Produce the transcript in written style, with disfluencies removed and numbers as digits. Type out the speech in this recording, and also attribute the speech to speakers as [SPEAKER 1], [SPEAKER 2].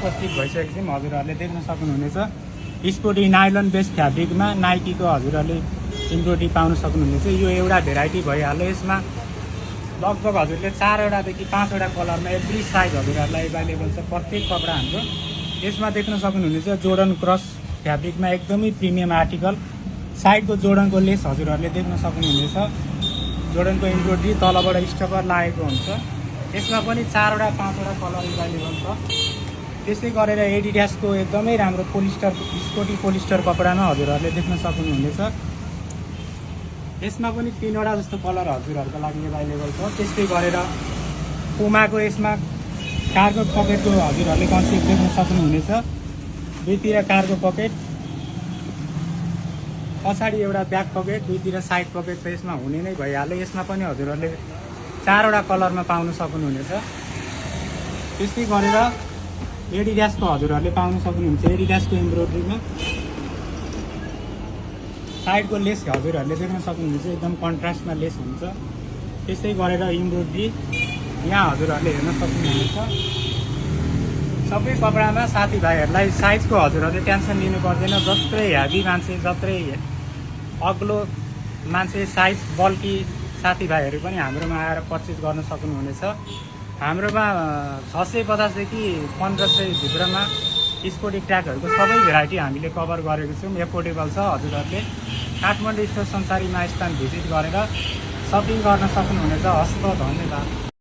[SPEAKER 1] उपस्थित भइसकेको छौँ। हजुरहरूले देख्न सक्नुहुनेछ स्पोर्टी नाइलन बेस फ्याब्रिकमा नाइकीको हजुरहरूले एम्ब्रोइडरी पाउन सक्नुहुनेछ। यो एउटा भेराइटी भइहाल्यो। यसमा लगभग हजुरले 4वटादेखि 5वटा कलरमा एभ्री साइज हजुरहरूलाई एभाइलेबल छ प्रत्येक कपडा हाम्रो। यसमा देख्न सक्नुहुनेछ जोर्डन क्रस फ्याब्रिकमा एकदमै प्रिमियम आर्टिकल। साइडको जोर्डनको लेस हजुरहरूले देख्न सक्नुहुनेछ। जोर्डनको एम्ब्रोइडरी तलबाट स्टकर लागेको हुन्छ। यसमा पनि 4वटा 5वटा कलर एभाइलेबल छ। त्यस्तै गरेर एडिडासको एकदमै राम्रो पोलिस्टर स्पोर्टी पोलिस्टर कपडामा हजुरहरूले देख्न सक्नुहुनेछ। यसमा पनि 3वटा जस्तो कलर हजुरहरूको लागि एभाइलेबल छ। त्यस्तै गरेर पुमाको यसमा कार्गो पकेटको हजुरहरूले कन्सेप्ट देख्न सक्नुहुनेछ। दुईतिर कार्गो पकेट, पछाडि एउटा ब्याक पकेट, दुईतिर साइड पकेट त यसमा हुने नै भइहाल्यो। यसमा पनि हजुरहरूले 4वटा कलरमा पाउन सक्नुहुनेछ। त्यस्तै गरेर एडिडासको हजुरहरूले पाउन सक्नुहुन्छ। एडिडासको एम्ब्रोइडरीमा साइडको लेस हजुरहरूले देख्न सक्नुहुन्छ एकदम कन्ट्रास्टमा लेस हुन्छ। त्यस्तै गरेर एम्ब्रोइडरी यहाँ हजुरहरूले हेर्न सक्नुहुनेछ। सबै कपडामा साथीभाइहरूलाई साइजको हजुरहरूले टेन्सन लिनु पर्दैन। जत्रै हेभी मान्छे, जत्रै अग्लो मान्छे, साइज बल्की साथीभाइहरू पनि हाम्रोमा आएर पर्चेस गर्न सक्नुहुनेछ। हाम्रोमा 650 देखि 1500 भित्रमा स्पोर्टी ट्र्याकहरूको सबै भेराइटी हामीले कभर गरेको छौँ। एफोर्डेबल छ। हजुरहरूले काठमाडौँ स्टोर संसारीमा स्थान भिजिट गरेर सपिङ गर्न सक्नुहुनेछ। हस्त, धन्यवाद।